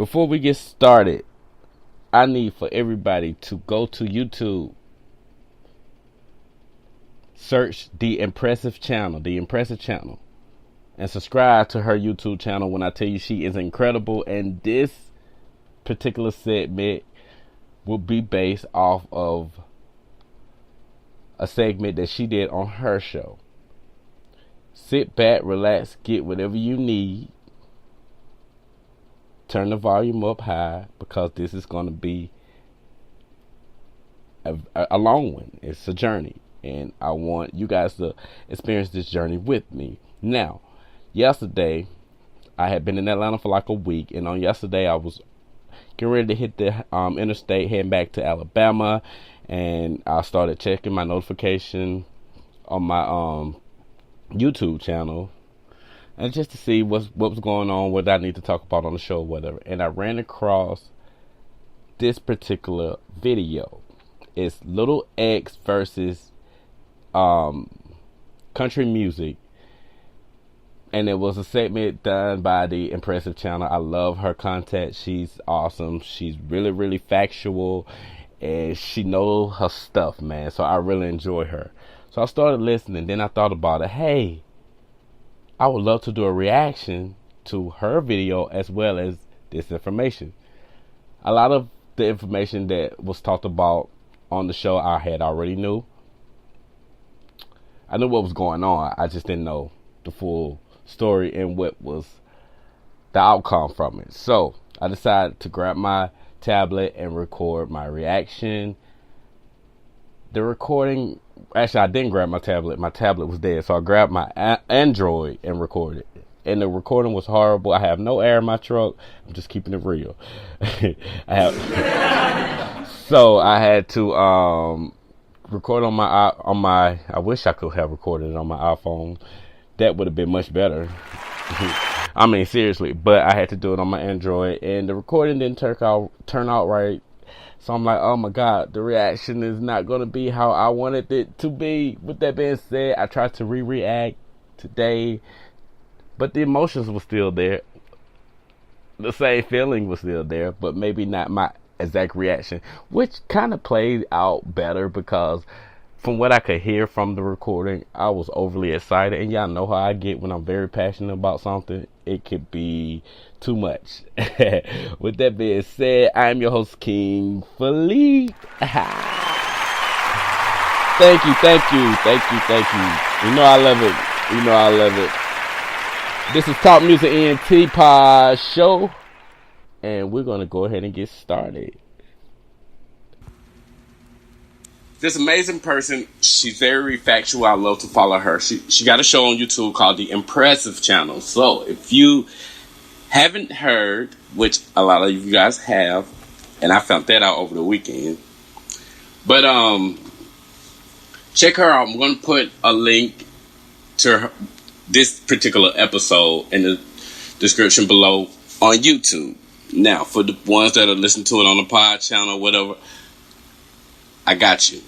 Before we get started, I need for everybody to go to YouTube, search The Impressive Channel, and subscribe to her YouTube channel. When I tell you she is incredible, and this particular segment will be based off of a segment that she did on her show. Sit back, relax, get whatever you need. Turn the volume up high because this is going to be a long one. It's a journey, and I want you guys to experience this journey with me. Now, yesterday, I had been in Atlanta for like a week, and on yesterday I was getting ready to hit the interstate, heading back to Alabama, and I started checking my notification on my YouTube channel, and just to see what was going on, what I need to talk about on the show, whatever. And I ran across this particular video. It's Lil X versus country music. And it was a segment done by the Impressive Channel. I love her content. She's awesome. She's really, really factual. And she knows her stuff, man. So I really enjoy her. So I started listening. Then I thought about it. Hey, I would love to do a reaction to her video as well as this information. A lot of the information that was talked about on the show I had already knew. I knew what was going on. I just didn't know the full story and what was the outcome from it. So I decided to grab my tablet and record my reaction. The recording, actually I didn't grab my tablet was dead, so I grabbed my Android and recorded, and the recording was horrible. I have no air in my truck. I'm just keeping it real. So I had to record on my I wish I could have recorded it on my iPhone. That would have been much better. I mean, seriously. But I had to do it on my Android, and the recording didn't turn out right. So I'm like, oh my God, the reaction is not going to be how I wanted it to be. With that being said, I tried to react today, but the emotions were still there. The same feeling was still there, but maybe not my exact reaction, which kind of played out better because from what I could hear from the recording, I was overly excited. And y'all know how I get when I'm very passionate about something. It could be too much. With that being said, I'm your host, KingFelipe. Thank you. You know I love it. This is Talk Music ENT Pod Show. And we're going to go ahead and get started. This amazing person, she's very factual. I love to follow her. She got a show on YouTube called The Impressive Channel. So if you haven't heard, which a lot of you guys have, and I found that out over the weekend, but check her out. I'm going to put a link to this particular episode in the description below on YouTube. Now, for the ones that are listening to it on the pod channel, whatever, I got you.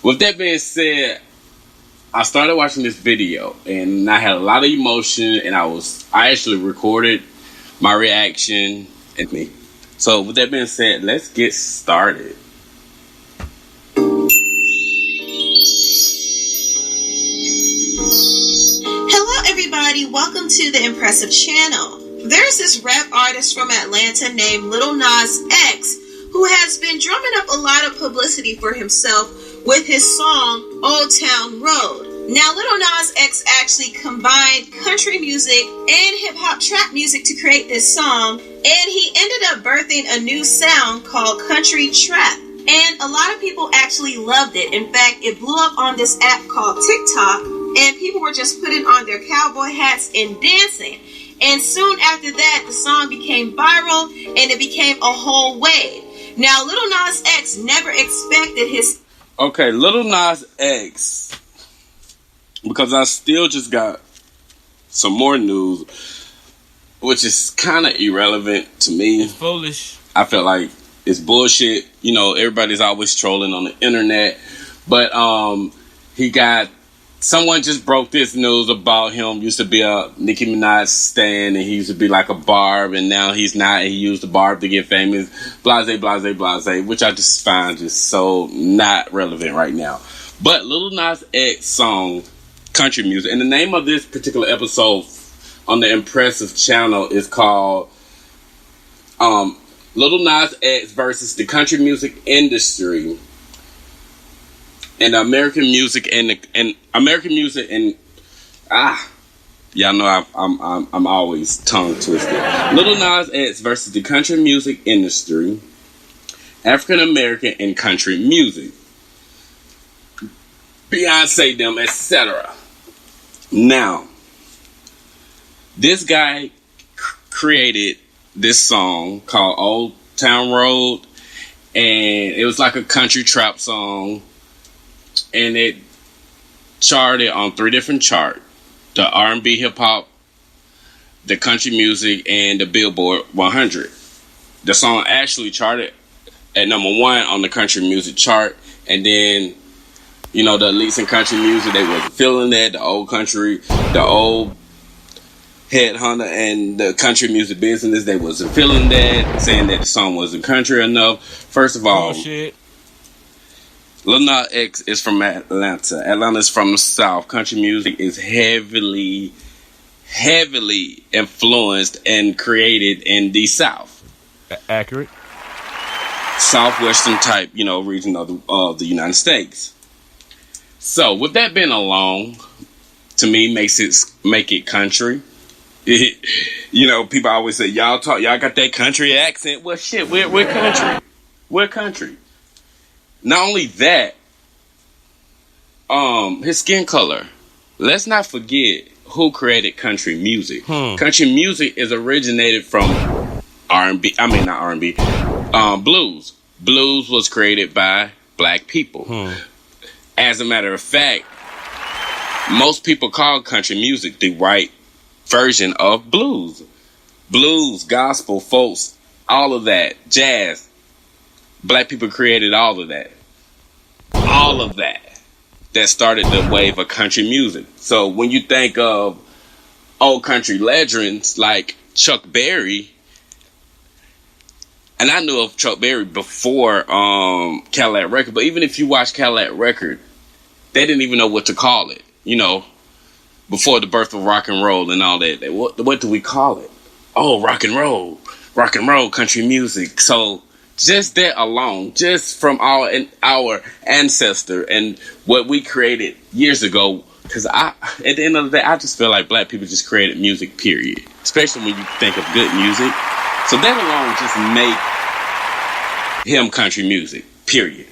With that being said, I started watching this video and I had a lot of emotion, and I actually recorded my reaction and me. So with that being said, let's get started. Hello everybody, welcome to the Impressive Channel. There's this rap artist from Atlanta named Lil Nas X who has been drumming up a lot of publicity for himself with his song Old Town Road. Now, Lil Nas X actually combined country music and hip-hop trap music to create this song, and he ended up birthing a new sound called country trap. And a lot of people actually loved it. In fact, it blew up on this app called TikTok, and people were just putting on their cowboy hats and dancing. And soon after that, the song became viral, and it became a whole wave. Now, Lil Nas X never expected his... Okay, Lil Nas X, because I still just got some more news, which is kind of irrelevant to me. It's foolish. I feel like it's bullshit. You know, everybody's always trolling on the internet. But he got someone just broke this news about him. Used to be a Nicki Minaj stan, and he used to be like a barb, and now he's not. And he used the barb to get famous. Blase, blase, blase, which I just find just so not relevant right now. But Lil Nas X song, Country Music, and the name of this particular episode on the Impressive channel is called Lil Nas X versus the country music industry. And American music and y'all know I'm always tongue twisted. Lil Nas X versus the country music industry, African American and country music, Beyonce them, etc. Now, this guy created this song called Old Town Road, and it was like a country trap song. And it charted on 3 different charts: the R&B, hip hop, the country music, and the Billboard 100. The song actually charted at number 1 on the country music chart. And then, you know, the elites in country music, they wasn't feeling that. The old country, the old headhunter and the country music business, they wasn't feeling that, saying that the song wasn't country enough. First of all, bullshit. Lil Nas X is from Atlanta. Atlanta's from the South. Country music is heavily influenced and created in the South. Accurate. Southwestern type, you know, region of the United States. So, with that being along, to me, make it country. You know, people always say, y'all got that country accent. Well, shit, we're country. We're country. Not only that, his skin color. Let's not forget who created country music. Country music is originated from R&B. I mean, not R&B. Blues. Blues was created by black people. As a matter of fact, most people call country music the right version of blues. Blues, gospel, folks, all of that, jazz. Black people created all of that. All of that. That started the wave of country music. So when you think of old country legends like Chuck Berry, and I knew of Chuck Berry before Cadillac Record, but even if you watch Cadillac Record, they didn't even know what to call it. You know, before the birth of rock and roll and all that. What do we call it? Oh, rock and roll, country music. So just that alone, just from our ancestor and what we created years ago, because at the end of the day, I just feel like black people just created music, period. Especially when you think of good music. So that alone just make him country music, period.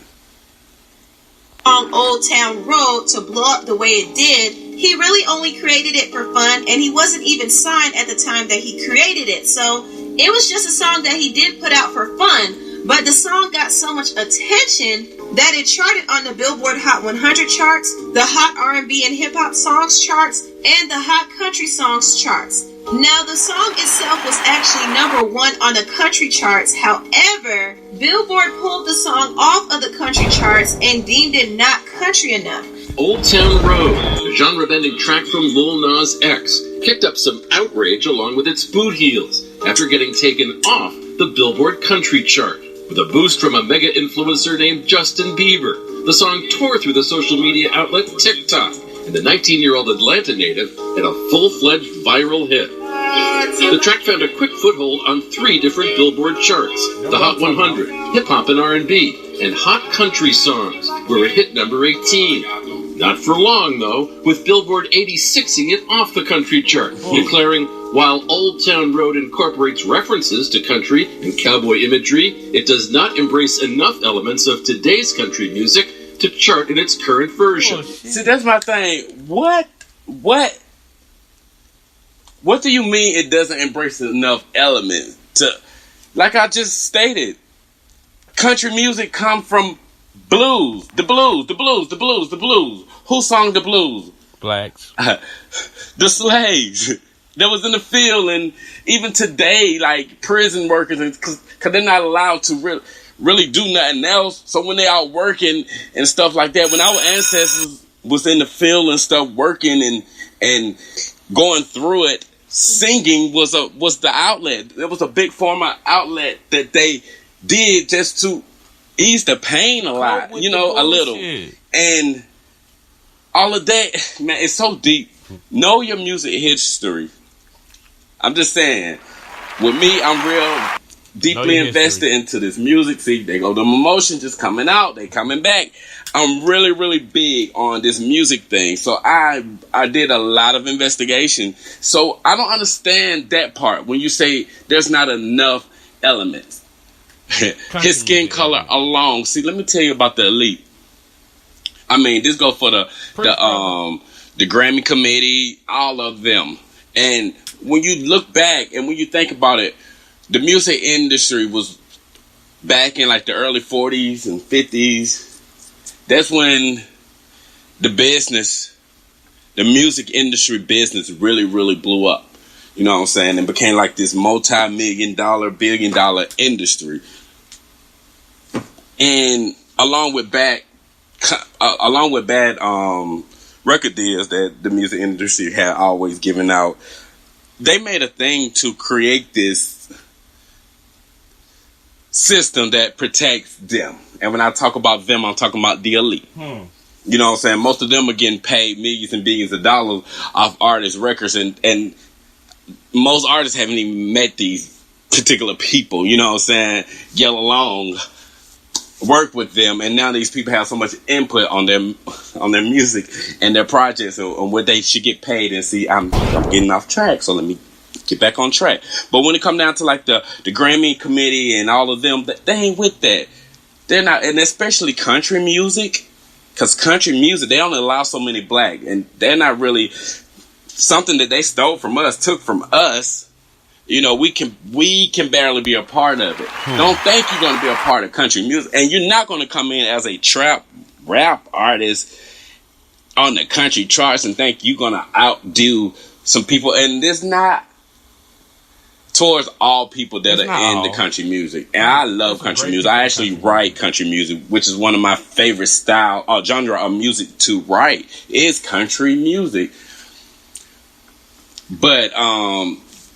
On Old Town Road to blow up the way it did, he really only created it for fun, and he wasn't even signed at the time that he created it. So it was just a song that he did put out for fun. But the song got so much attention that it charted on the Billboard Hot 100 charts, the Hot R&B and Hip Hop Songs charts, and the Hot Country Songs charts. Now, the song itself was actually number 1 on the country charts. However, Billboard pulled the song off of the country charts and deemed it not country enough. Old Town Road, a genre-bending track from Lil Nas X, kicked up some outrage along with its boot heels after getting taken off the Billboard Country chart. With a boost from a mega influencer named Justin Bieber, the song tore through the social media outlet TikTok, and the 19-year-old Atlanta native had a full-fledged viral hit. The track found a quick foothold on 3 different Billboard charts: the Hot 100, Hip Hop and R&B, and Hot Country Songs, where it hit number 18. Not for long, though, with Billboard 86ing it off the country chart, declaring, while Old Town Road incorporates references to country and cowboy imagery, it does not embrace enough elements of today's country music to chart in its current version. See, that's my thing. What do you mean it doesn't embrace enough elements to, like I just stated, country music come from blues. The blues. Who sung the blues? Blacks. The slaves that was in the field, and even today, like prison workers, because they're not allowed to really do nothing else. So when they out working and stuff like that, when our ancestors was in the field and stuff, working and going through it, singing was the outlet. There was a big form of outlet that they did just to ease the pain a lot, you know, a little. And all of that, man, it's so deep. Know your music history. I'm just saying, with me, I'm real deeply invested into this music. See, they go, the emotions just coming out, they coming back. I'm really, really big on this music thing. So I did a lot of investigation. So I don't understand that part when you say there's not enough elements. His skin color alone. See, let me tell you about the elite. I mean, this go for the Grammy committee, all of them. And when you look back and when you think about it, the music industry was back in like the early 40s and 50s. That's when the music industry business really, really blew up. You know what I'm saying? And became like this multi-million-dollar, billion-dollar industry. And along with bad record deals that the music industry had always given out, they made a thing to create this system that protects them. And when I talk about them, I'm talking about the elite. You know what I'm saying? Most of them are getting paid millions and billions of dollars off artists' records, and most artists haven't even met these particular people. You know what I'm saying? Get along, work with them, and now these people have so much input on their music and their projects and what they should get paid. And see, I'm getting off track, so let me get back on track. But when it come down to like the Grammy committee and all of them, they ain't with that. They're not, and especially country music, because country music, they only allow so many black, and they're not really something that they stole from us, took from us. You know, we can barely be a part of it. Don't think you're going to be a part of country music, and you're not going to come in as a trap rap artist on the country charts and think you're going to outdo some people. And this not towards all people that are in the country music. And I love country music. I actually write country music, which is one of my favorite genre of music to write is country music. But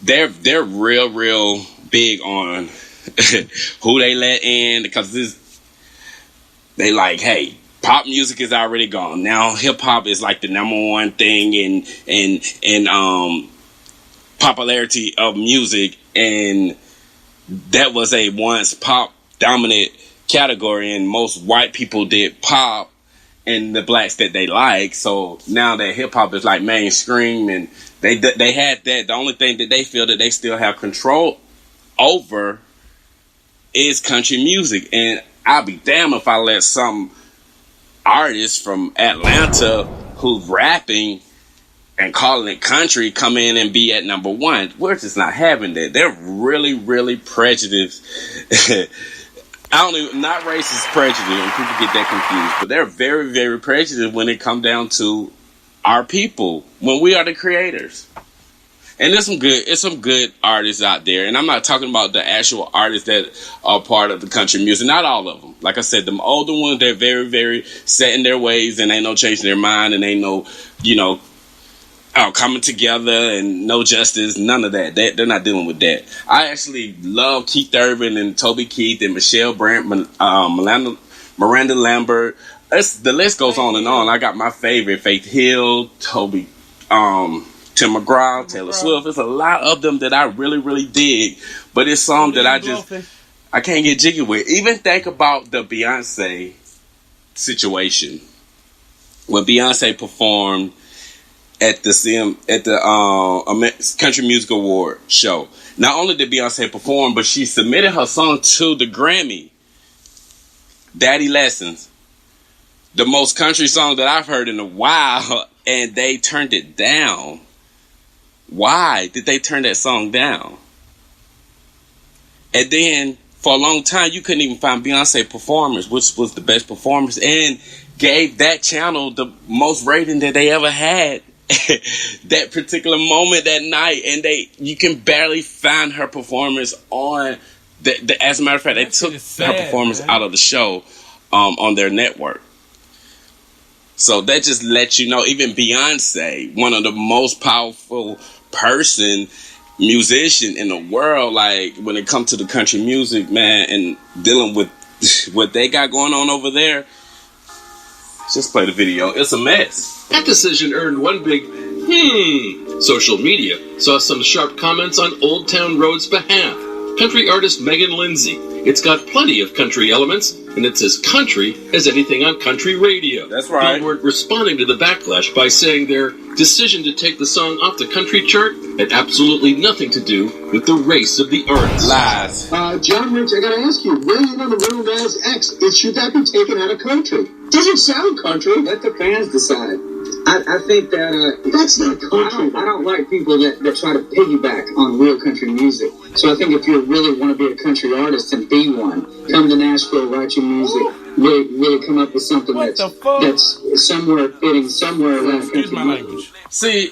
they're real big on who they let in, because they like, hey, pop music is already gone. Now hip hop is like the number one thing in popularity of music, and that was a once pop dominant category, and most white people did pop and the blacks that they like. So now that hip hop is like mainstream, and they had that. The only thing that they feel that they still have control over is country music. And I'll be damned if I let some artist from Atlanta who's rapping and calling it country come in and be at number one. We're just not having that. They're really, really prejudiced. Not racist prejudice, and people get that confused, but they're very, very prejudiced when it comes down to our people, when we are the creators. And there's some good artists out there, and I'm not talking about the actual artists that are part of the country music. Not all of them. Like I said, the older ones, they're very, very set in their ways, and ain't no changing their mind, and ain't no, coming together and no justice, none of that. They're not dealing with that. I actually love Keith Urban and Toby Keith and Michelle Brandt, Miranda Lambert. The list goes on and on. I got my favorite, Faith Hill, Toby, Tim McGraw, Taylor Swift. There's a lot of them that I really, really dig. But it's some that I can't get jiggy with. Even think about the Beyonce situation. When Beyonce performed at the Country Music Award show. Not only did Beyonce perform, but she submitted her song to the Grammy. Daddy Lessons. The most country song that I've heard in a while, and they turned it down. Why did they turn that song down? And then, for a long time, you couldn't even find Beyonce performers, which was the best performers, and gave that channel the most rating that they ever had. That particular moment that night, and you can barely find her performance on as a matter of fact, they took her performance out of the show on their network. So that just lets you know, even Beyonce, one of the most powerful musician in the world, like when it comes to the country music, man, and dealing with what they got going on over there. Just play the video. It's a mess. That decision earned one big Social media saw some sharp comments on Old Town Road's behalf. Country artist Megan Lindsay. It's got plenty of country elements, and it's as country as anything on country radio. That's right. Billboard responding to the backlash by saying their decision to take the song off the country chart had absolutely nothing to do with the race of the artist. Lies. John Rich, I gotta ask you, where you know the Lil Nas X? Should that be taken out of country? Doesn't sound country. Let the fans decide. I think that that's not country. I don't like people that try to piggyback on real country music. So I think if you really want to be a country artist and be one, come to Nashville, write your music, really come up with something that's somewhere fitting, somewhere around country. Excuse my language. See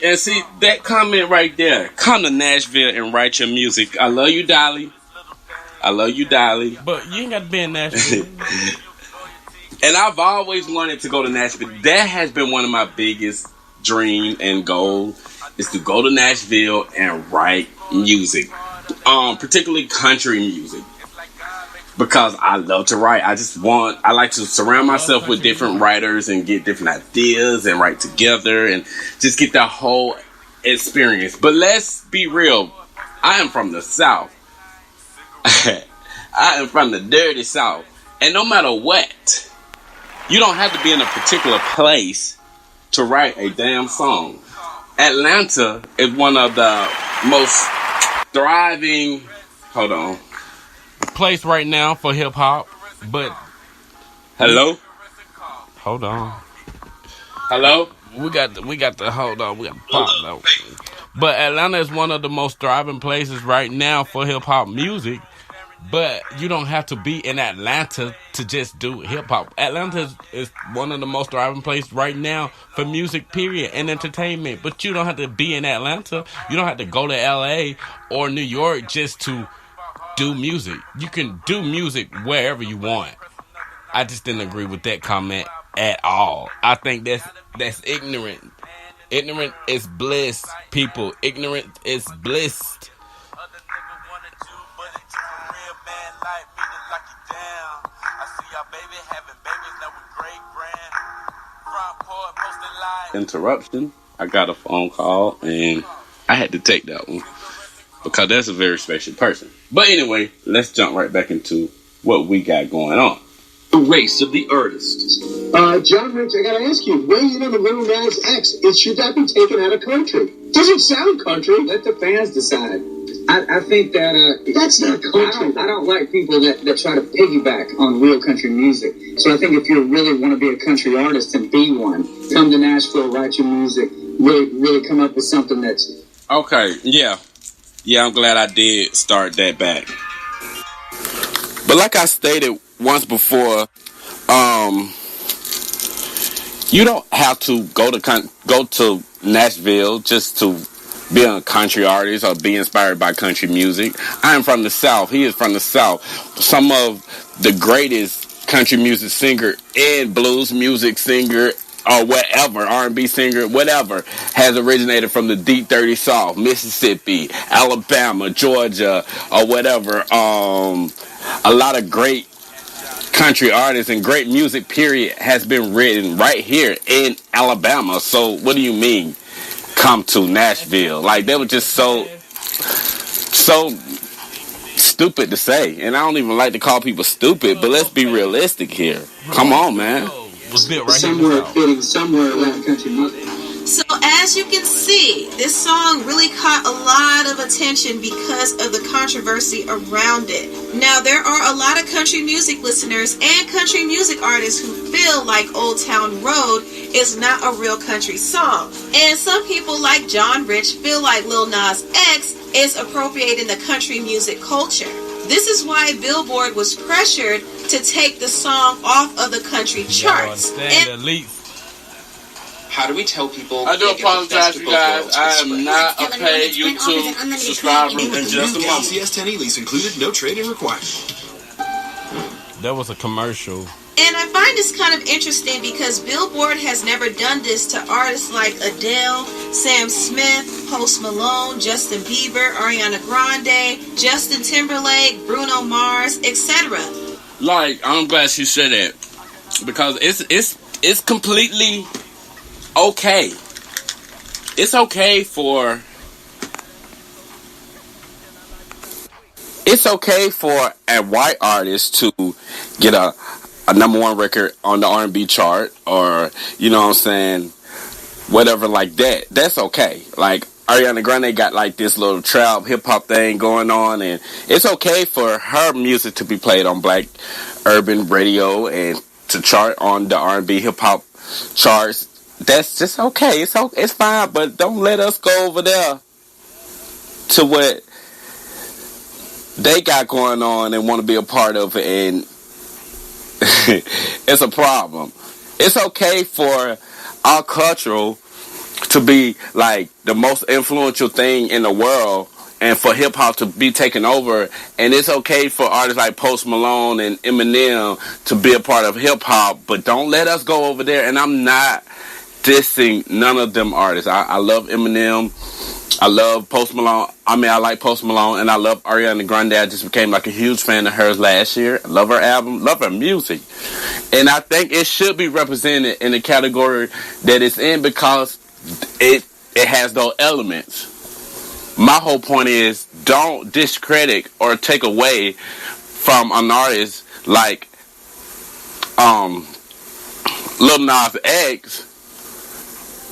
that comment right there. Come to Nashville and write your music. I love you, Dolly. I love you, Dolly. But you ain't got to be in Nashville. And I've always wanted to go to Nashville. That has been one of my biggest dream and goal, is to go to Nashville and write music, particularly country music, because I love to write. I like to surround myself with different writers and get different ideas and write together and just get the whole experience. But let's be real. I am from the South. I am from the dirty South. And no matter what, you don't have to be in a particular place to write a damn song. Atlanta is one of the most thriving, place right now for hip hop, but hello? Hold on. Hello? We got the hold on. We got the pop though. But Atlanta is one of the most thriving places right now for hip hop music. But you don't have to be in Atlanta to just do hip-hop. Atlanta is one of the most thriving places right now for music, period, and entertainment. But you don't have to be in Atlanta. You don't have to go to L.A. or New York just to do music. You can do music wherever you want. I just didn't agree with that comment at all. I think that's ignorant. Ignorant is bliss, people. Ignorant is bliss. Interruption. I got a phone call and I had to take that one because that's a very special person. But anyway, let's jump right back into what we got going on. The race of the artist. John Rich, I gotta ask you, where you know the Lil Nas X? Should that be taken out of country? Doesn't sound country. Let the fans decide. I think that that's not country. I don't like people that try to piggyback on real country music. So I think if you really want to be a country artist and be one, come to Nashville, write your music, really come up with something that's okay. Yeah, I'm glad I did start that back. But like I stated once before, you don't have to go to Nashville just to be a country artist or be inspired by country music. I am from the South. He is from the South. Some of the greatest country music singer and blues music singer or whatever, R&B singer, whatever, has originated from the deep, dirty South, Mississippi, Alabama, Georgia, or whatever. A lot of great country artists and great music, period, has been written right here in Alabama. So what do you mean, come to Nashville? Like, they were just so stupid to say. And I don't even like to call people stupid, but let's be realistic here. Come on, man. somewhere fitting, somewhere around country music. So as you can see, this song really caught a lot of attention because of the controversy around it. Now, there are a lot of country music listeners and country music artists who feel like Old Town Road is not a real country song. And some people like John Rich feel like Lil Nas X is appropriating the country music culture. This is why Billboard was pressured to take the song off of the country charts. How do we tell people? I do apologize, you guys. I am not a paid YouTube subscriber in just a moment. CS10 lease included, no trading required. That was a commercial. And I find this kind of interesting because Billboard has never done this to artists like Adele, Sam Smith, Post Malone, Justin Bieber, Ariana Grande, Justin Timberlake, Bruno Mars, etc. Like, I'm glad she said that, because it's completely okay. It's okay for a white artist to get a number one record on the R&B chart, or, you know what I'm saying, whatever like that. That's okay. Like, Ariana Grande got like this little trap hip-hop thing going on, and it's okay for her music to be played on Black urban radio and to chart on the R&B hip-hop charts. That's just okay. It's fine, but don't let us go over there to what they got going on and want to be a part of it, and it's a problem. It's okay for our cultural to be like the most influential thing in the world, and for hip hop to be taken over, and it's okay for artists like Post Malone and Eminem to be a part of hip hop, but don't let us go over there. And I'm not dissing none of them artists. I love Eminem. I love Post Malone. I like Post Malone, and I love Ariana Grande. I just became like a huge fan of hers last year. I love her album, love her music. And I think it should be represented in the category that it's in, because it has those elements. My whole point is, don't discredit or take away from an artist like Lil Nas X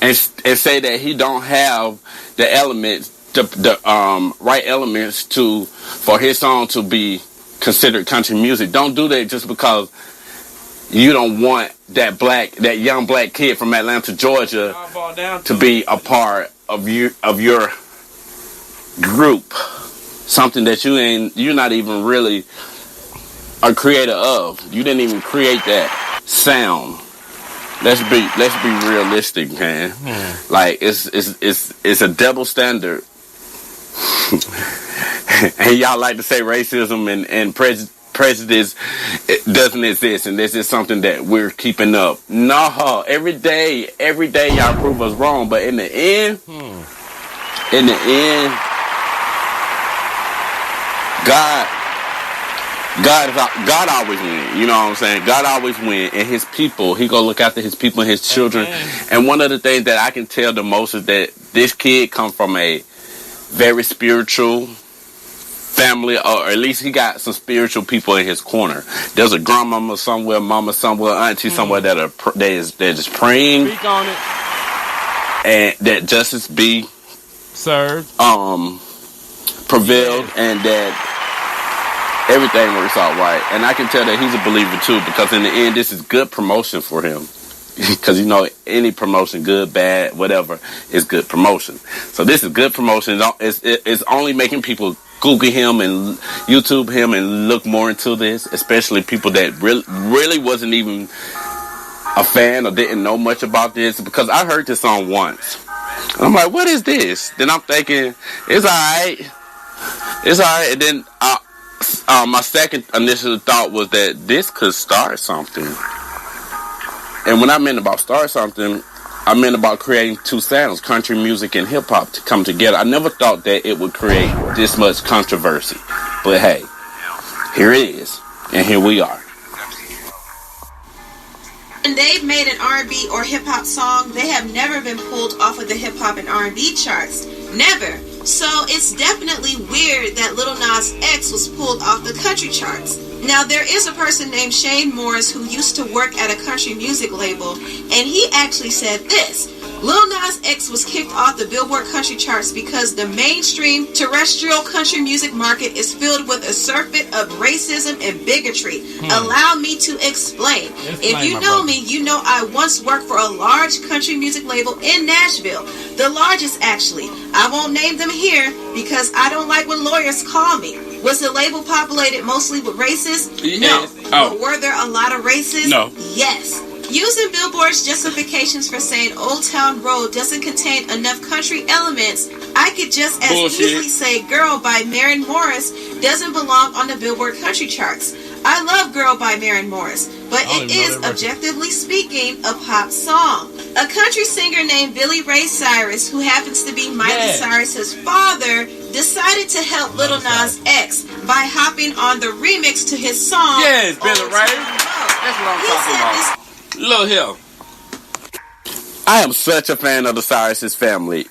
and say that he don't have the elements, the right elements for his song to be considered country music. Don't do that just because you don't want that young black kid from Atlanta, Georgia, to be a part of your group. Something that you're not even really a creator of. You didn't even create that sound. Let's be realistic, man. Like, it's a double standard. And y'all like to say racism and prejudice doesn't exist, and this is something that we're keeping up. No, every day y'all prove us wrong, but in the end, God always wins. You know what I'm saying? God always wins, and his people, he gonna look after his people and his children. And one of the things that I can tell the most is that this kid come from a very spiritual family, or at least he got some spiritual people in his corner. There's a grandmama somewhere, mama somewhere, auntie somewhere that is praying. Speak on it. And that justice be served, prevailed, and that everything works out right. And I can tell that he's a believer too, because in the end, this is good promotion for him. Because, you know, any promotion, good, bad, whatever, is good promotion. So this is good promotion. It's only making people Google him and YouTube him and look more into this, especially people that really wasn't even a fan or didn't know much about this, because I heard this song once. And I'm like, what is this? Then I'm thinking, it's alright. It's alright. And then my second initial thought was that this could start something. And when I meant about start something, I meant about creating two sounds, country music and hip-hop, to come together. I never thought that it would create this much controversy. But hey, here it is. And here we are. When they've made an R&B or hip-hop song, they have never been pulled off of the hip-hop and R&B charts. Never. So it's definitely weird that Lil Nas X was pulled off the country charts. Now, there is a person named Shane Morris who used to work at a country music label, and he actually said this: Lil Nas X was kicked off the Billboard country charts because the mainstream terrestrial country music market is filled with a surfeit of racism and bigotry. Allow me to explain. If you know me, you know I once worked for a large country music label in Nashville. The largest, actually. I won't name them here because I don't like when lawyers call me. Was the label populated mostly with racists? No. But were there a lot of racists? No. Yes. Using Billboard's justifications for saying Old Town Road doesn't contain enough country elements, I could just as easily say Girl by Maren Morris doesn't belong on the Billboard country charts. I love Girl by Maren Morris, but it is, objectively speaking, a pop song. A country singer named Billy Ray Cyrus, who happens to be Miley Cyrus's father, decided to help Lil Nas X by hopping on the remix to his song. Yes, Billy Ray. That's what I'm talking about. Lil Hill. I am such a fan of the Cyrus's family.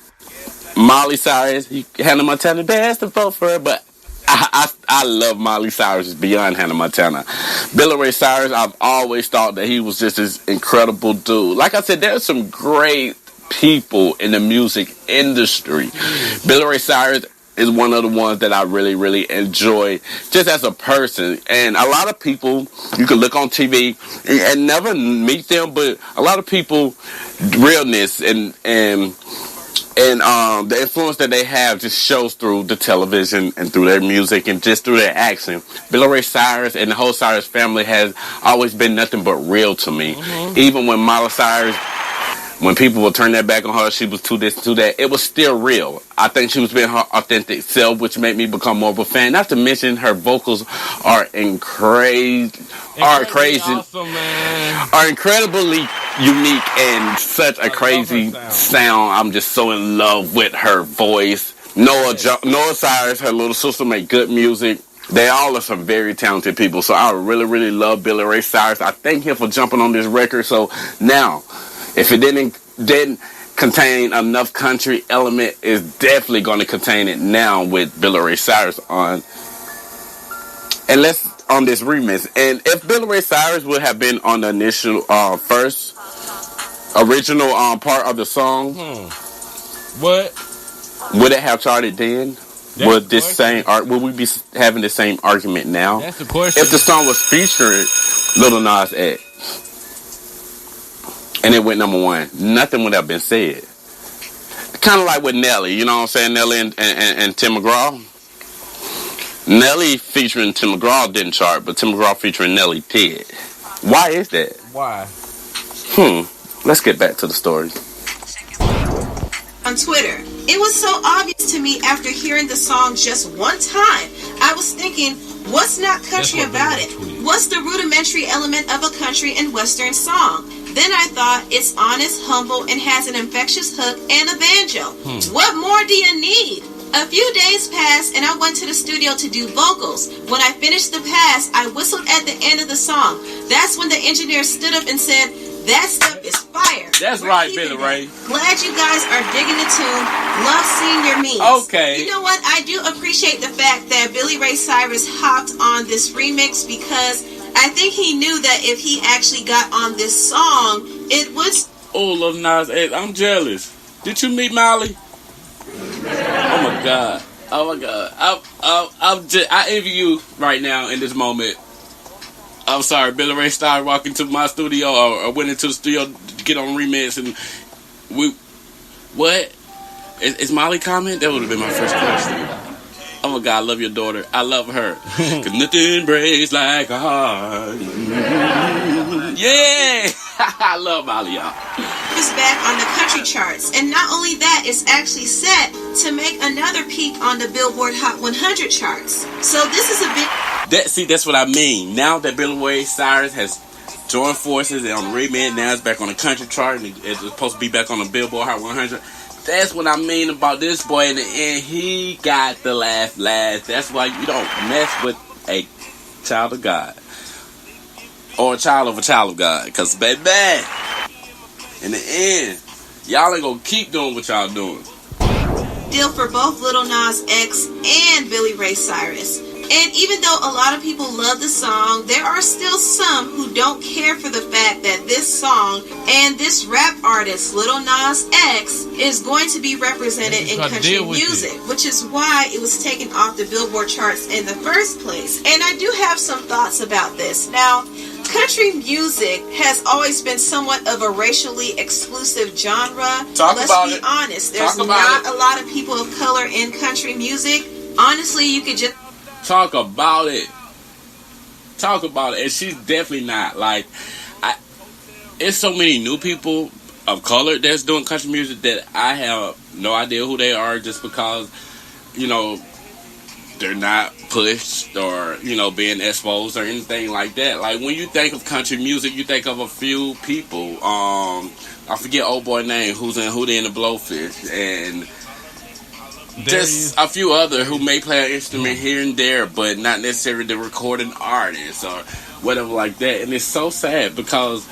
Miley Cyrus, Hannah Montana, best to vote for her, but I love Miley Cyrus beyond Hannah Montana. Billy Ray Cyrus, I've always thought that he was just this incredible dude. Like I said, there's some great people in the music industry. Billy Ray Cyrus is one of the ones that I really, really enjoy just as a person. And a lot of people, you can look on TV and never meet them, but a lot of people, realness and the influence that they have just shows through the television and through their music and just through their action. Billy Ray Cyrus and the whole Cyrus family has always been nothing but real to me. Even when Miley Cyrus, when people would turn their back on her, she was too this, too that, it was still real. I think she was being her authentic self, which made me become more of a fan. Not to mention her vocals are crazy, awesome, man. Are incredibly unique and such a crazy sound. I'm just so in love with her voice. Noah Cyrus, her little sister, make good music. They all are some very talented people. So I really, really love Billy Ray Cyrus. I thank him for jumping on this record. So now, if it didn't contain enough country element, it's definitely going to contain it now with Billy Ray Cyrus on. And let's on this remix. And if Billy Ray Cyrus would have been on the initial first original part of the song, what would it have charted then? Would we be having the same argument now? That's the question. If the song was featuring Lil Nas X and it went number one, nothing would have been said. Kind of like with Nelly, you know what I'm saying? Nelly and Tim McGraw. Nelly featuring Tim McGraw didn't chart, but Tim McGraw featuring Nelly did. Why is that? Why? Let's get back to the story. On Twitter, it was so obvious to me after hearing the song just one time. I was thinking, what's not country about it? What's the rudimentary element of a country and western song? Then I thought, it's honest, humble, and has an infectious hook and a banjo. What more do you need? A few days passed and I went to the studio to do vocals. When I finished the pass, I whistled at the end of the song. That's when the engineer stood up and said, that stuff is fire. That's right, Billy Ray. Glad you guys are digging the tune. Love seeing your memes. Okay. You know what? I do appreciate the fact that Billy Ray Cyrus hopped on this remix because I think he knew that if he actually got on this song, it was... Oh, Lil Nas X, I'm jealous. Did you meet Miley? Oh my God. I envy you right now in this moment. I'm sorry, Billy Ray started walking to my studio or went into the studio to get on remix and what? Is Molly comment? That would have been my first question. Oh my God, I love your daughter. I love her. Cause nothing breaks like a heart. Yeah! I love Molly, y'all. Is back on the country charts, and not only that, it's actually set to make another peak on the Billboard Hot 100 charts. So this is a big... That's what I mean. Now that Billy Ray Cyrus has joined forces and on the remix, now it's back on the country chart, and it's supposed to be back on the Billboard Hot 100. That's what I mean about this boy. In the end, he got the last. That's why you don't mess with a child of God. Or a child of God. Because, baby, in the end, y'all ain't gonna keep doing what y'all doing. Deal for both Lil Nas X and Billy Ray Cyrus. And even though a lot of people love the song, there are still some who don't care for the fact that this song and this rap artist, Lil Nas X, is going to be represented in country music, which is why it was taken off the Billboard charts in the first place. And I do have some thoughts about this. Now, country music has always been somewhat of a racially exclusive genre. Let's be honest. There's not a lot of people of color in country music. Honestly, you could just... Talk about it. And she's definitely not. Like, it's so many new people of color that's doing country music that I have no idea who they are, just because, you know, they're not pushed or, you know, being exposed or anything like that. Like, when you think of country music, you think of a few people. I forget old boy name who's in Hootie and the Blowfish, and just a few other who may play an instrument here and there, but not necessarily the recording artist or whatever like that. And it's so sad, because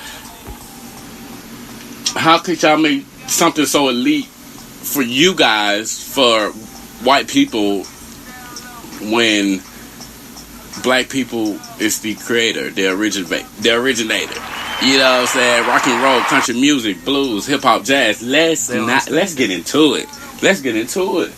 how could y'all make something so elite for you guys, for white people, when black people is the creator, the originator? You know what I'm saying? Rock and roll, country music, blues, hip hop, jazz. Let's get into it. Let's get into it.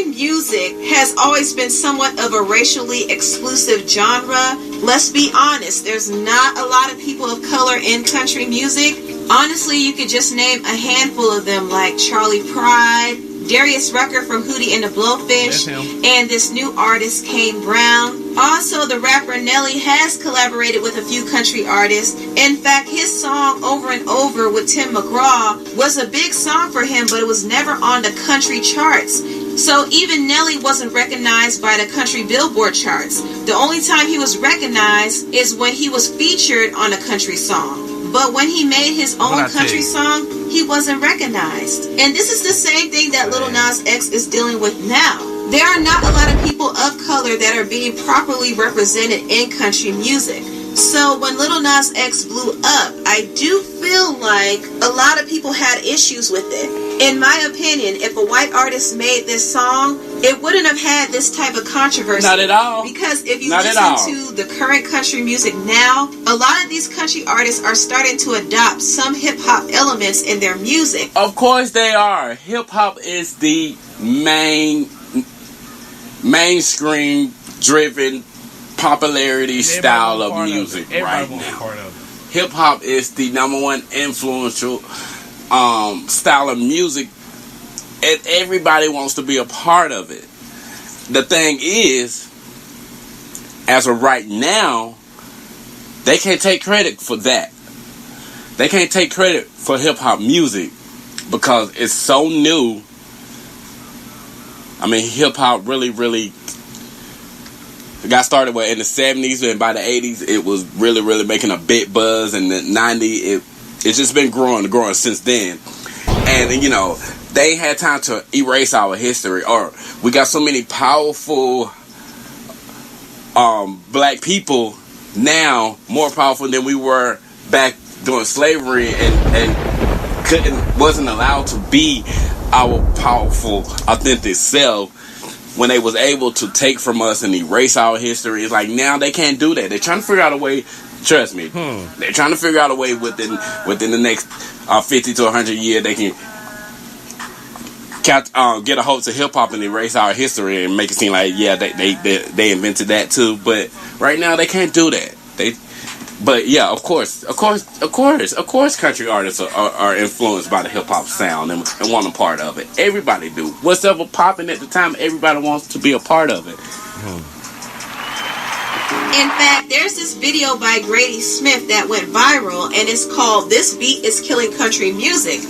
Music has always been somewhat of a racially exclusive genre. Let's be honest, there's not a lot of people of color in country music. Honestly, you could just name a handful of them, like Charlie Pride, Darius Rucker from Hootie and the Blowfish, and this new artist, Kane Brown. Also, the rapper Nelly has collaborated with a few country artists. In fact, his song Over and Over with Tim McGraw was a big song for him, but it was never on the country charts. So even Nelly wasn't recognized by the country Billboard charts. The only time he was recognized is when he was featured on a country song. But when he made his own country song, he wasn't recognized. And this is the same thing that Lil Nas X is dealing with now. There are not a lot of people of color that are being properly represented in country music. So when Lil Nas X blew up, I do feel like a lot of people had issues with it. In my opinion, if a white artist made this song, it wouldn't have had this type of controversy. Not at all. Because if you listen to the current country music now, a lot of these country artists are starting to adopt some hip-hop elements in their music. Of course they are. Hip-hop is the mainstream-driven popularity style of music right now. Hip-hop is the number one influential style of music, and everybody wants to be a part of it. The thing is, as of right now, they can't take credit for that. They can't take credit for hip-hop music because it's so new. I mean, hip-hop really got started in the 70s, and by the 80s it was really making a big buzz, and the 90s it's just been growing since then. And you know, they had time to erase our history, or we got so many powerful black people now, more powerful than we were back during slavery, and wasn't allowed to be our powerful authentic self when they was able to take from us and erase our history. It's like now they can't do that. They're trying to figure out a way. Trust me, they're trying to figure out a way within the next 50 to 100 years they can get a hold to hip hop and erase our history and make it seem like they invented that too. But right now they can't do that. But yeah, of course, country artists are influenced by the hip hop sound and want a part of it. Everybody do. What's ever popping at the time, everybody wants to be a part of it. In fact, there's this video by Grady Smith that went viral, and it's called "This Beat is Killing Country Music."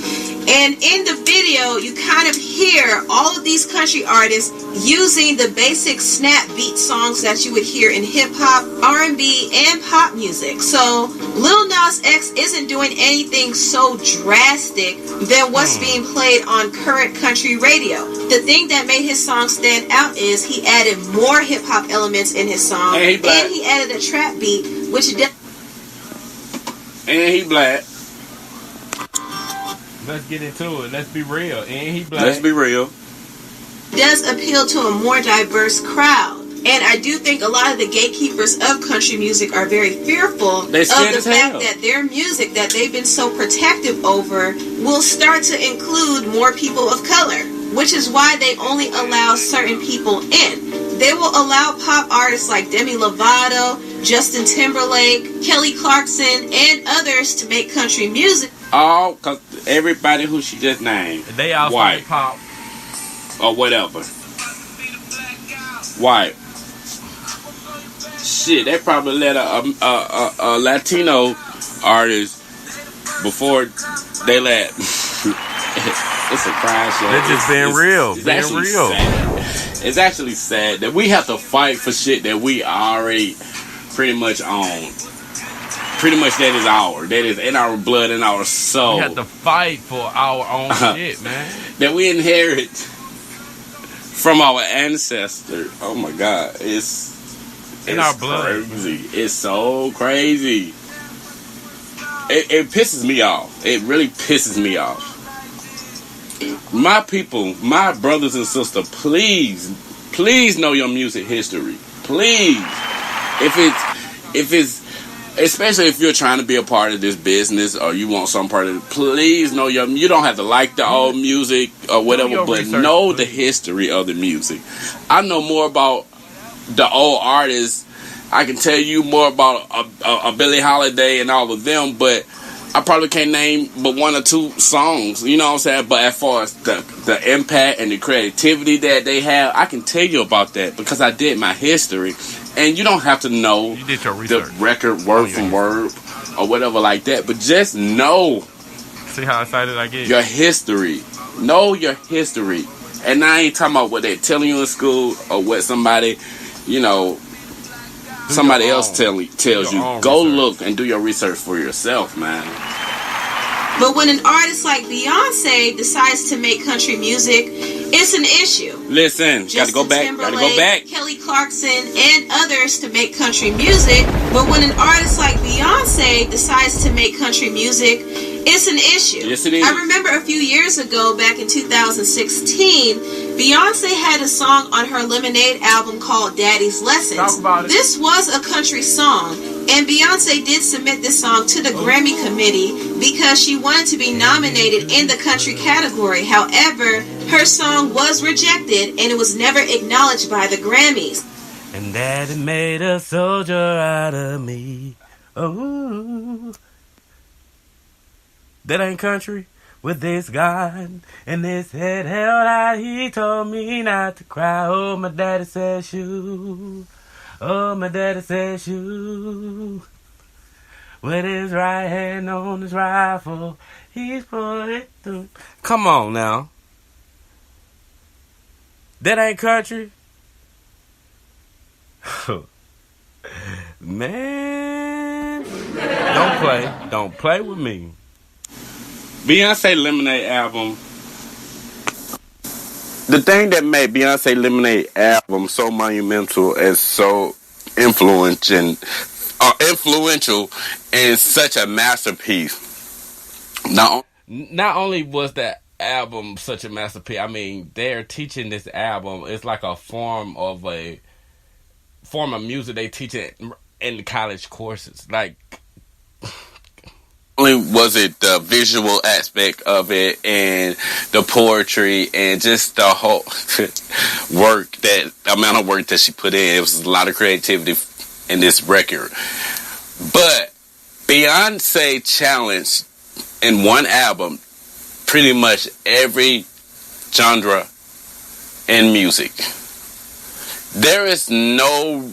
And in the video, you kind of hear all of these country artists using the basic snap beat songs that you would hear in hip-hop, R&B, and pop music. So Lil Nas X isn't doing anything so drastic than what's being played on current country radio. The thing that made his song stand out is he added more hip-hop elements in his song, and he added a trap beat, which and he black. Let's get into it. Let's be real. And he black. Let's be real. Does appeal to a more diverse crowd. And I do think a lot of the gatekeepers of country music are very fearful of the fact that their music that they've been so protective over will start to include more people of color, which is why they only allow certain people in. They will allow pop artists like Demi Lovato, Justin Timberlake, Kelly Clarkson, and others to make country music. All because everybody who she just named, they also white pop or whatever, white. Shit, they probably let a Latino artist before they let. It's a crime show. They're just being real. Sad. It's actually sad that we have to fight for shit that we already pretty much own. Pretty much that is ours. That is in our blood and our soul. We have to fight for our own shit, man. That we inherit from our ancestors. Oh my God. It's in our blood. Crazy. It's so crazy. It pisses me off. It really pisses me off. My people, my brothers and sisters, please know your music history. Please. If it's especially if you're trying to be a part of this business or you want some part of it, please know you don't have to like the old music or whatever, but know the history of the music. I know more about the old artists. I can tell you more about a Billie Holiday and all of them, but I probably can't name but one or two songs, you know what I'm saying? But as far as the impact and the creativity that they have, I can tell you about that because I did my history. And you don't have to know the record word from word or whatever like that, but just know. See how excited I get? Your history. Know your history. And I ain't talking about what they're telling you in school or what somebody, somebody else tells you. Go look and do your research for yourself, man. But when an artist like Beyonce decides to make country music, it's an issue. Listen, gotta go back. Kelly Clarkson and others to make country music. But when an artist like Beyonce decides to make country music, it's an issue. Yes, it is. I remember a few years ago, back in 2016, Beyonce had a song on her Lemonade album called Daddy's Lessons. Talk about it. This was a country song, and Beyonce did submit this song to the Grammy committee because she wanted to be nominated in the country category. However, her song was rejected, and it was never acknowledged by the Grammys. And Daddy made a soldier out of me. Oh, that ain't country. With this God and this head held out, he told me not to cry. Oh, my daddy said shoot. Oh, my daddy said shoot. With his right hand on his rifle, he's put it through. Come on now. That ain't country. Man, don't play with me. Beyonce Lemonade album. The thing that made Beyonce Lemonade album so monumental and so influential and such a masterpiece. Not only was that album such a masterpiece, I mean, they're teaching this album. It's like a form of music they teach it in college courses. Like, only was it the visual aspect of it and the poetry and just the whole amount of work that she put in. It was a lot of creativity in this record. But Beyonce challenged in one album pretty much every genre in music. There is no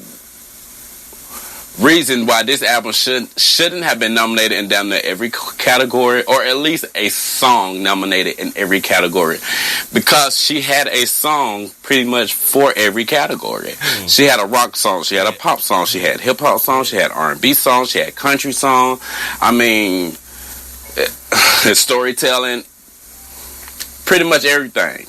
reason why this album shouldn't have been nominated and down to every category, or at least a song nominated in every category, because she had a song pretty much for every category. She had a rock song, she had a pop song, she had hip hop song, she had R&B song, she had country song. I mean, storytelling, pretty much everything.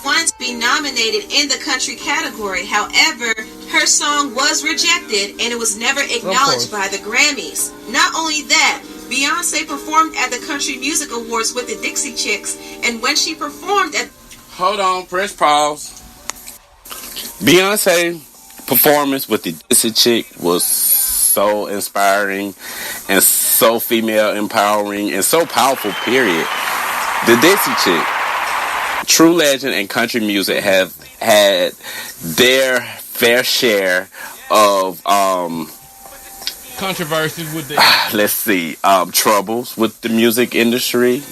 Wanted to be nominated in the country category. However, her song was rejected and it was never acknowledged by the Grammys. Not only that, Beyonce performed at the Country Music Awards with the Dixie Chicks, and when she performed at... Hold on, press pause. Beyonce performance with the Dixie Chick was so inspiring and so female empowering and so powerful, period. The Dixie Chick, true legend in country music, have had their fair share of controversies with the troubles with the music industry,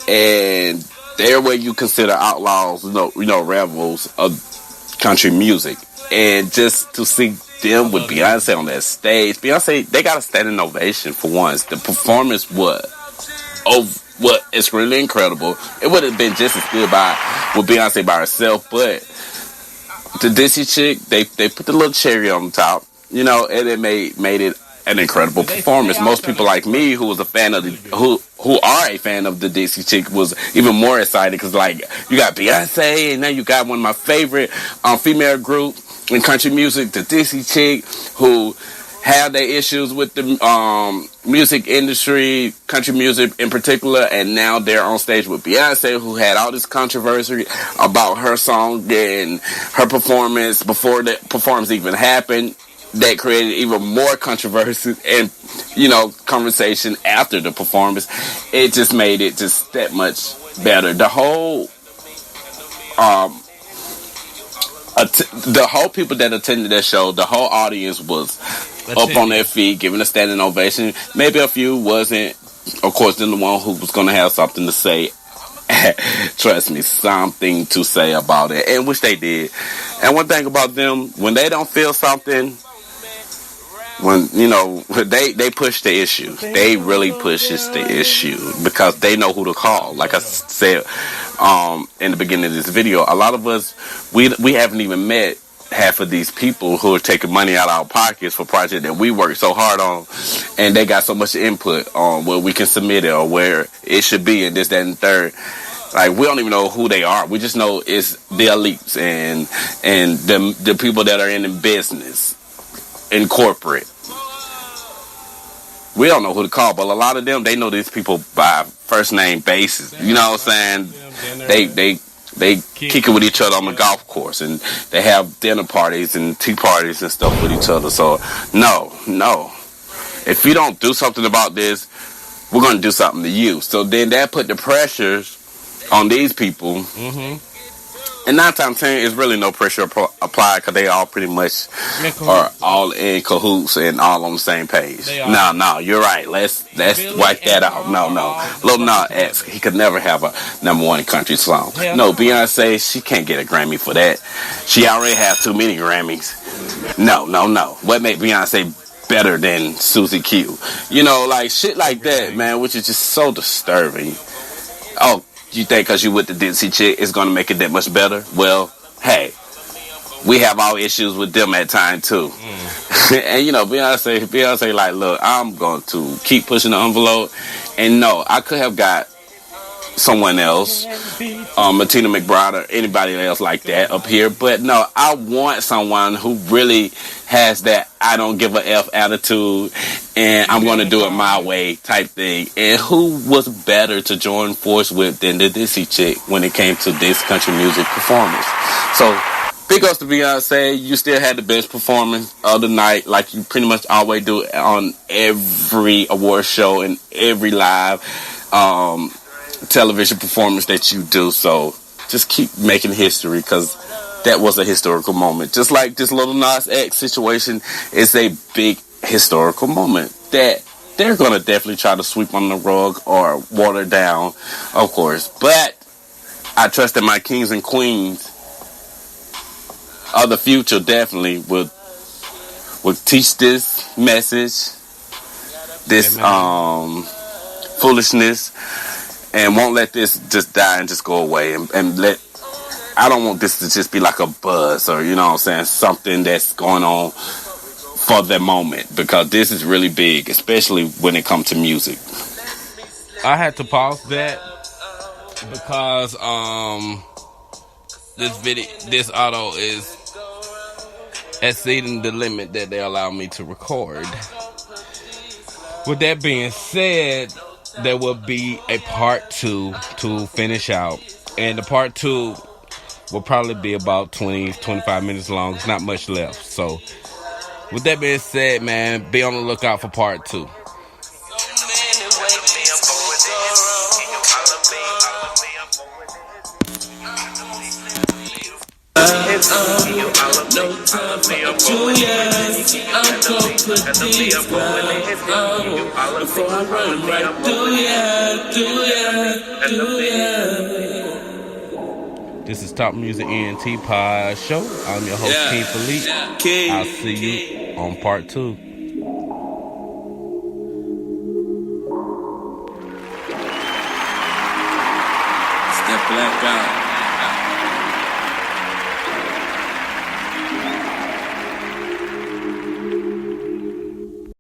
and they're what you consider outlaws, rebels of country music. And just to see them with Beyonce on that stage, Beyonce, they got a standing ovation for once. The performance it's really incredible. It would have been just as good with Beyonce by herself, but the Dixie Chick, they put the little cherry on the top, and it made it an incredible performance. Most people like me, who was a fan of who are a fan of the Dixie Chick, was even more excited because, like, you got Beyonce, and then you got one of my favorite female group in country music, the Dixie Chick, who had their issues with the music industry, country music in particular, and now they're on stage with Beyonce, who had all this controversy about her song and her performance before the performance even happened. That created even more controversy and, conversation after the performance. It just made it just that much better. The whole people that attended that show, the whole audience was up on their feet, giving a standing ovation. Maybe a few wasn't. Of course, then the one who was going to have something to say, trust me, something to say about it, and which they did. And one thing about them, when they don't feel something, when they push the issue, they really pushes the issue because they know who to call. Like I said in the beginning of this video, a lot of us we haven't even met half of these people who are taking money out of our pockets for projects that we work so hard on, and they got so much input on where we can submit it or where it should be and this, that, and third. Like, we don't even know who they are. We just know it's the elites and the people that are in the business, in corporate. We don't know who to call, but a lot of them, they know these people by first name basis. You know what I'm saying? They kick it with each other on the golf course, and they have dinner parties and tea parties and stuff with each other. So, no. If you don't do something about this, we're going to do something to you. So then that put the pressures on these people. Mm-hmm. And 9 times 10, it's really no pressure applied because they all pretty much are all in cahoots and all on the same page. No, you're right. Let's wipe that out. No. Lil Nas X, he could never have a #1 country song. No, Beyonce, she can't get a Grammy for that. She already has too many Grammys. No. What made Beyonce better than Susie Q? Like shit like that, man, which is just so disturbing. Oh, you think because you with the Dixie Chick it's going to make it that much better? Well, hey, we have our issues with them at times too. And Beyonce like, look, I'm going to keep pushing the envelope. And no, I could have got someone else, Martina McBride or anybody else like that up here, but no, I want someone who really has that I don't give a F attitude and I'm going to do it my way type thing. And who was better to join force with than the Dixie Chick when it came to this country music performance? So big ups to Beyonce. You still had the best performance of the night, like you pretty much always do on every award show and every live television performance that you do. So just keep making history because that was a historical moment. Just like this Lil Nas X situation is a big historical moment that they're going to definitely try to sweep on the rug or water down, of course. But I trust that my kings and queens of the future definitely will teach this message, this foolishness, and won't let this just die and just go away. I don't want this to just be like a buzz or, something that's going on for the moment, because this is really big, especially when it comes to music. I had to pause that because this auto is exceeding the limit that they allow me to record. With that being said, there will be a part 2 to finish out, and the part 2 will probably be about 20-25 minutes long. It's not much left. So with that being said, man, be on the lookout for part 2. No time for Julius. I'm gonna put these before I run right. Do ya. This is Top Music ENT Pod Show. I'm your host, KingFelipe. I'll see you on part 2. It's that BlackOut.